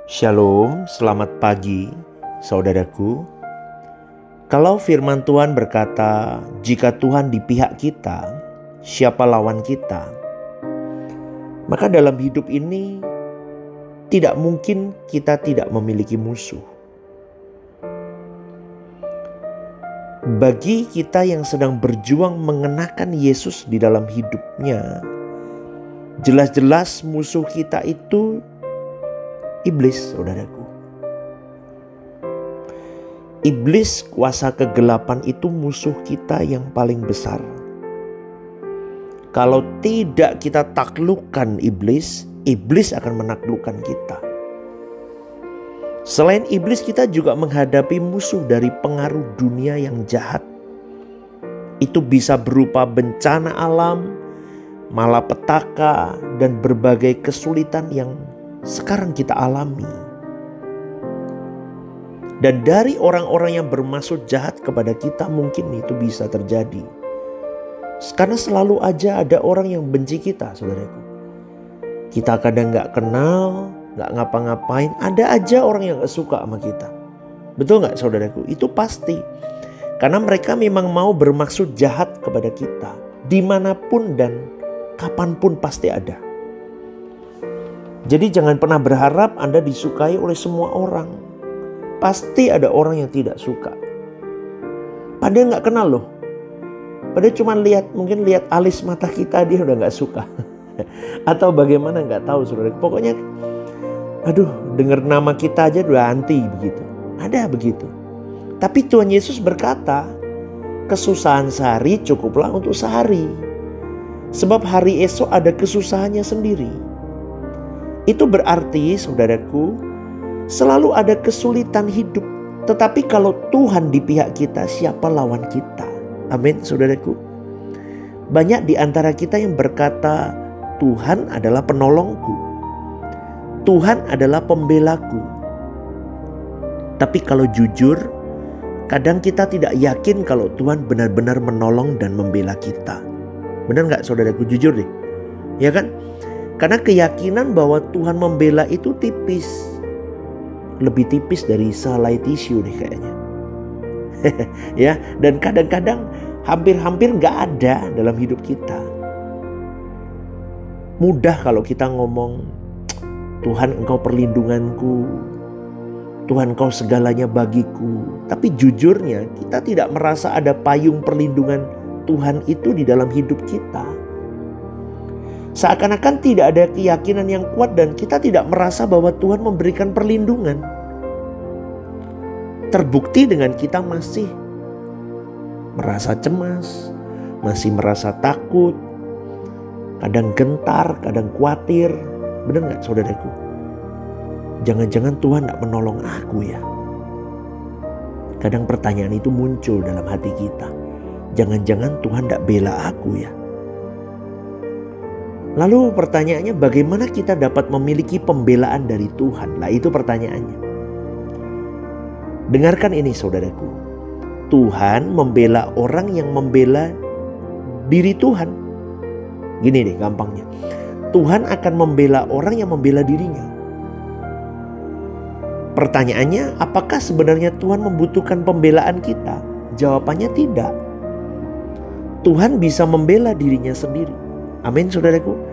Shalom, selamat pagi saudaraku. Kalau firman Tuhan berkata, jika Tuhan di pihak kita, siapa lawan kita? Maka dalam hidup ini tidak mungkin kita tidak memiliki musuh. Bagi kita yang sedang berjuang mengenakan Yesus di dalam hidupnya, jelas-jelas musuh kita itu iblis, saudaraku. Iblis, kuasa kegelapan itu musuh kita yang paling besar. Kalau tidak kita taklukkan iblis, iblis akan menaklukkan kita. Selain iblis, kita juga menghadapi musuh dari pengaruh dunia yang jahat. Itu bisa berupa bencana alam, malapetaka, dan berbagai kesulitan yang sekarang kita alami. Dan dari orang-orang yang bermaksud jahat kepada kita mungkin itu bisa terjadi. Karena selalu aja ada orang yang benci kita, saudaraku. Kita kadang gak kenal, gak ngapa-ngapain, ada aja orang yang gak suka sama kita. Betul gak, saudaraku? Itu pasti. Karena mereka memang mau bermaksud jahat kepada kita. Dimanapun dan kapanpun pasti ada. Jadi jangan pernah berharap Anda disukai oleh semua orang. Pasti ada orang yang tidak suka. Padahal gak kenal loh. Padahal cuma mungkin lihat alis mata kita dia udah gak suka. Atau bagaimana gak tahu, saudara. Pokoknya dengar nama kita aja udah anti begitu. Ada begitu. Tapi Tuhan Yesus berkata, kesusahan sehari cukuplah untuk sehari. Sebab hari esok ada kesusahannya sendiri. Itu berarti, saudaraku, selalu ada kesulitan hidup. Tetapi kalau Tuhan di pihak kita, siapa lawan kita? Amin, saudaraku. Banyak di antara kita yang berkata, Tuhan adalah penolongku. Tuhan adalah pembelaku. Tapi kalau jujur, kadang kita tidak yakin kalau Tuhan benar-benar menolong dan membela kita. Benar gak, saudaraku? Jujur deh. Ya kan? Karena keyakinan bahwa Tuhan membela itu tipis. Lebih tipis dari selai tisu nih kayaknya. Ya, dan kadang-kadang hampir-hampir gak ada dalam hidup kita. Mudah kalau kita ngomong, Tuhan engkau perlindunganku, Tuhan engkau segalanya bagiku. Tapi jujurnya kita tidak merasa ada payung perlindungan Tuhan itu di dalam hidup kita. Seakan-akan tidak ada keyakinan yang kuat dan kita tidak merasa bahwa Tuhan memberikan perlindungan. Terbukti dengan kita masih merasa cemas, masih merasa takut, kadang gentar, kadang khawatir. Benar gak, saudaraku? Jangan-jangan Tuhan gak menolong aku ya? Kadang pertanyaan itu muncul dalam hati kita. Jangan-jangan Tuhan gak bela aku ya? Lalu pertanyaannya, bagaimana kita dapat memiliki pembelaan dari Tuhan? Lah itu pertanyaannya. Dengarkan ini, saudaraku. Tuhan membela orang yang membela diri Tuhan. Gini deh gampangnya. Tuhan akan membela orang yang membela dirinya. Pertanyaannya, apakah sebenarnya Tuhan membutuhkan pembelaan kita? Jawabannya tidak. Tuhan bisa membela dirinya sendiri. Amin, saudaraku.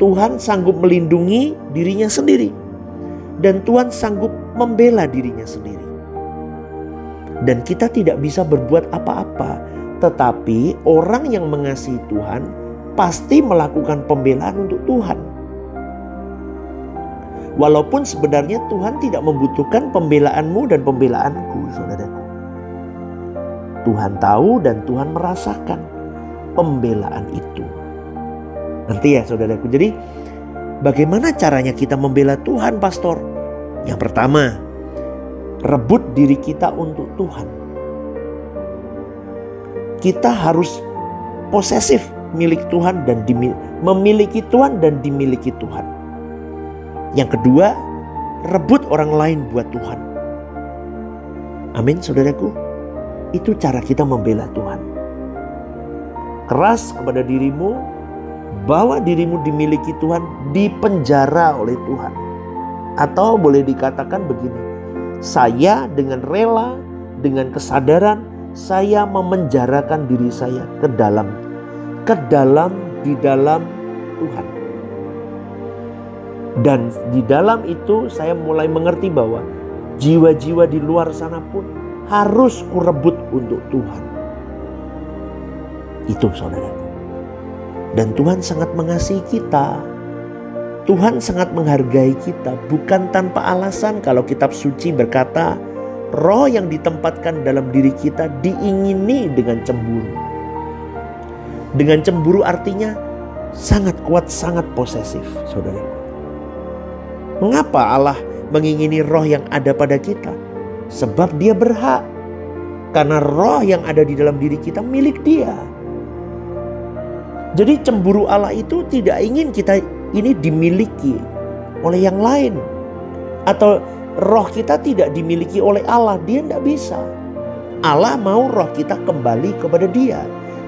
Tuhan sanggup melindungi dirinya sendiri. Dan Tuhan sanggup membela dirinya sendiri. Dan kita tidak bisa berbuat apa-apa. Tetapi orang yang mengasihi Tuhan pasti melakukan pembelaan untuk Tuhan. Walaupun sebenarnya Tuhan tidak membutuhkan pembelaanmu dan pembelaanku, saudaraku. Tuhan tahu dan Tuhan merasakan pembelaan itu. Ngerti ya, saudaraku? Jadi bagaimana caranya kita membela Tuhan, pastor? Yang pertama, rebut diri kita untuk Tuhan. Kita harus posesif milik Tuhan dan memiliki Tuhan dan dimiliki Tuhan. Yang kedua, rebut orang lain buat Tuhan. Amin, saudaraku. Itu cara kita membela Tuhan. Keras kepada dirimu, bawa dirimu dimiliki Tuhan, dipenjara oleh Tuhan. Atau boleh dikatakan begini, saya dengan rela, dengan kesadaran, saya memenjarakan diri saya di dalam Tuhan. Dan di dalam itu saya mulai mengerti bahwa jiwa-jiwa di luar sana pun harus kurebut untuk Tuhan. Itu saudaraku. Dan Tuhan sangat mengasihi kita. Tuhan sangat menghargai kita. Bukan tanpa alasan kalau kitab suci berkata, roh yang ditempatkan dalam diri kita diingini dengan cemburu. Dengan cemburu artinya sangat kuat, sangat posesif, saudaraku. Mengapa Allah mengingini roh yang ada pada kita? Sebab Dia berhak. Karena roh yang ada di dalam diri kita milik Dia. Jadi cemburu Allah itu tidak ingin kita ini dimiliki oleh yang lain. Atau roh kita tidak dimiliki oleh Allah. Dia tidak bisa. Allah mau roh kita kembali kepada Dia.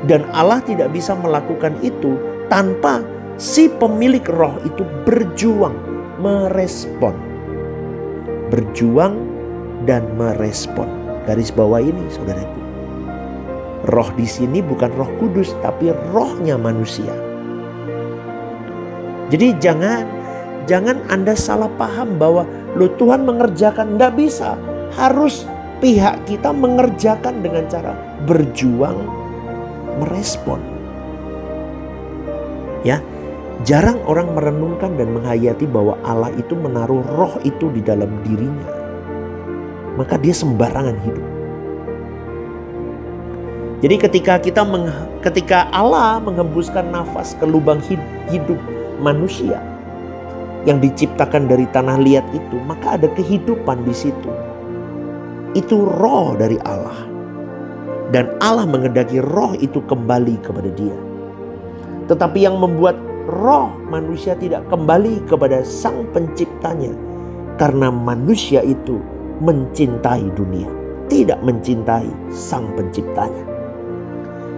Dan Allah tidak bisa melakukan itu tanpa si pemilik roh itu berjuang, merespon. Berjuang dan merespon. Garis bawah ini saudaraku. Roh di sini bukan Roh Kudus tapi rohnya manusia. Jadi jangan Anda salah paham bahwa Tuhan mengerjakan, tidak bisa. Harus pihak kita mengerjakan dengan cara berjuang, merespon. Ya, jarang orang merenungkan dan menghayati bahwa Allah itu menaruh roh itu di dalam dirinya. Maka dia sembarangan hidup. Jadi ketika Allah menghembuskan nafas ke lubang hidup manusia yang diciptakan dari tanah liat itu, maka ada kehidupan di situ. Itu roh dari Allah. Dan Allah menghendaki roh itu kembali kepada Dia. Tetapi yang membuat roh manusia tidak kembali kepada Sang Penciptanya, karena manusia itu mencintai dunia, tidak mencintai Sang Penciptanya.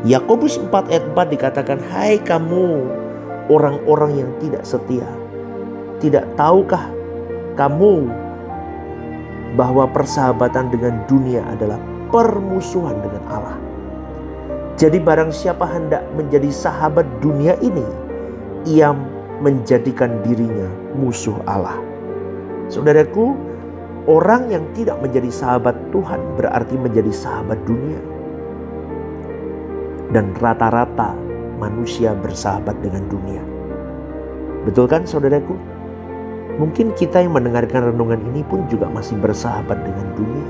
Yakobus 4 ayat 4 dikatakan, hai kamu orang-orang yang tidak setia, tidak tahukah kamu bahwa persahabatan dengan dunia adalah permusuhan dengan Allah? Jadi barang siapa hendak menjadi sahabat dunia ini, ia menjadikan dirinya musuh Allah. Saudaraku, orang yang tidak menjadi sahabat Tuhan berarti menjadi sahabat dunia. Dan rata-rata manusia bersahabat dengan dunia. Betul kan saudaraku? Mungkin kita yang mendengarkan renungan ini pun juga masih bersahabat dengan dunia.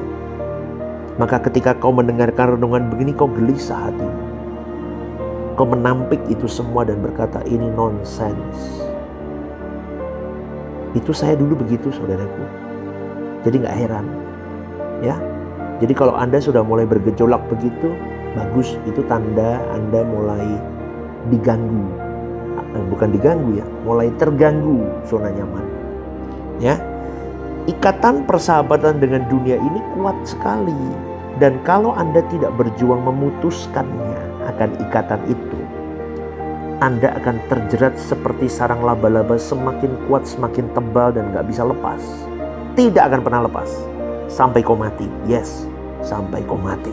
Maka ketika kau mendengarkan renungan begini, kau gelisah hatimu. Kau menampik itu semua dan berkata, ini nonsens. Itu saya dulu begitu saudaraku. Jadi gak heran. Ya. Jadi kalau Anda sudah mulai bergejolak begitu, bagus, itu tanda Anda mulai diganggu. Bukan diganggu ya, mulai terganggu zona nyaman. Ya. Ikatan persahabatan dengan dunia ini kuat sekali. Dan kalau Anda tidak berjuang memutuskannya akan ikatan itu, Anda akan terjerat seperti sarang laba-laba, semakin kuat, semakin tebal dan gak bisa lepas. Tidak akan pernah lepas. Sampai kau mati. Yes, sampai kau mati.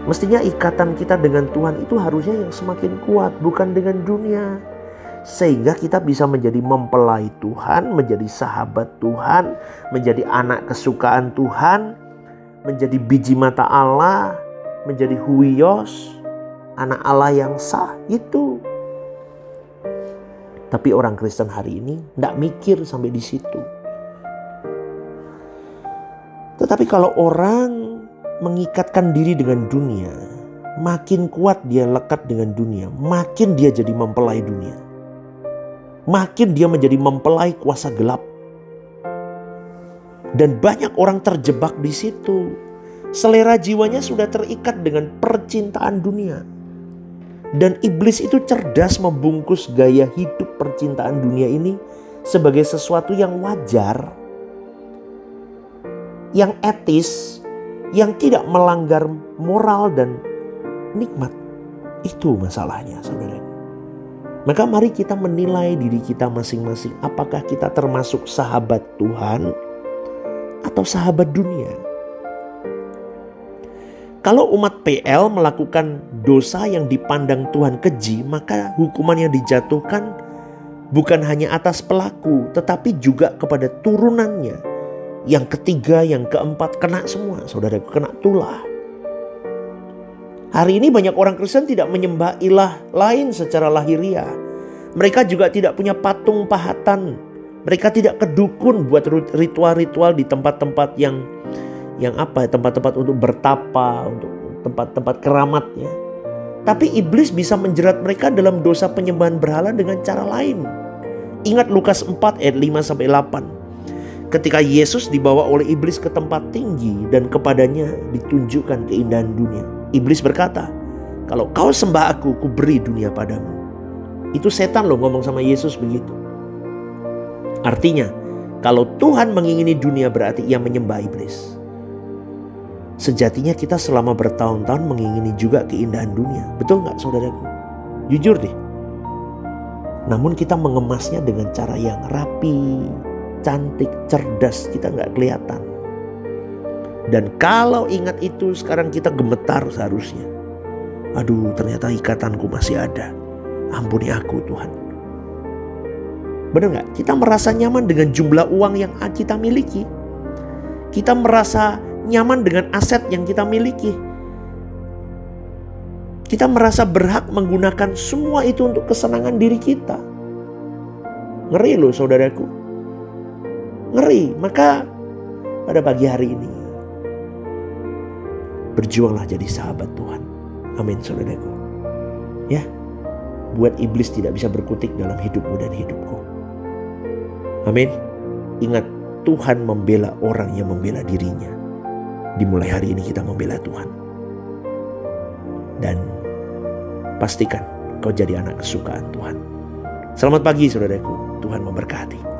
Mestinya ikatan kita dengan Tuhan itu harusnya yang semakin kuat, bukan dengan dunia. Sehingga kita bisa menjadi mempelai Tuhan, menjadi sahabat Tuhan, menjadi anak kesukaan Tuhan, menjadi biji mata Allah, menjadi huios, anak Allah yang sah, itu. Tapi orang Kristen hari ini tidak mikir sampai di situ. Tetapi kalau orang mengikatkan diri dengan dunia, makin kuat dia lekat dengan dunia, makin dia jadi mempelai dunia. Makin dia menjadi mempelai kuasa gelap. Dan banyak orang terjebak di situ. Selera jiwanya sudah terikat dengan percintaan dunia. Dan iblis itu cerdas membungkus gaya hidup percintaan dunia ini sebagai sesuatu yang wajar, yang etis, yang tidak melanggar moral dan nikmat. Itu masalahnya, saudara. Maka mari kita menilai diri kita masing-masing. Apakah kita termasuk sahabat Tuhan atau sahabat dunia? Kalau umat PL melakukan dosa yang dipandang Tuhan keji, maka hukuman yang dijatuhkan bukan hanya atas pelaku, tetapi juga kepada turunannya. Yang ketiga, yang keempat, kena semua. Saudara, kena tulah. Hari ini banyak orang Kristen tidak menyembah ilah lain secara lahiriah. Mereka juga tidak punya patung pahatan. Mereka tidak ke dukun buat ritual-ritual di tempat-tempat yang tempat-tempat untuk bertapa, untuk tempat-tempat keramat ya. Tapi iblis bisa menjerat mereka dalam dosa penyembahan berhala dengan cara lain. Ingat Lukas 4 ayat 5-8. Ketika Yesus dibawa oleh iblis ke tempat tinggi dan kepadanya ditunjukkan keindahan dunia. Iblis berkata, "Kalau kau sembah aku, ku beri dunia padamu." Itu setan loh ngomong sama Yesus begitu. Artinya, kalau Tuhan mengingini dunia berarti ia menyembah iblis. Sejatinya kita selama bertahun-tahun mengingini juga keindahan dunia. Betul gak saudaraku? Jujur deh. Namun kita mengemasnya dengan cara yang rapi, cantik, cerdas. Kita gak kelihatan. Dan kalau ingat itu sekarang kita gemetar seharusnya. Aduh, ternyata ikatanku masih ada. Ampuni aku Tuhan. Benar gak? Kita merasa nyaman dengan jumlah uang yang kita miliki. Kita merasa nyaman dengan aset yang kita miliki. Kita merasa berhak menggunakan semua itu untuk kesenangan diri kita. Ngeri loh saudaraku. Ngeri. Maka pada pagi hari ini, berjuanglah jadi sahabat Tuhan. Amin saudaraku. Ya, buat iblis tidak bisa berkutik dalam hidupmu dan hidupku. Amin. Ingat, Tuhan membela orang yang membela dirinya. Dimulai hari ini kita membela Tuhan. Dan pastikan kau jadi anak kesukaan Tuhan. Selamat pagi saudaraku. Tuhan memberkati.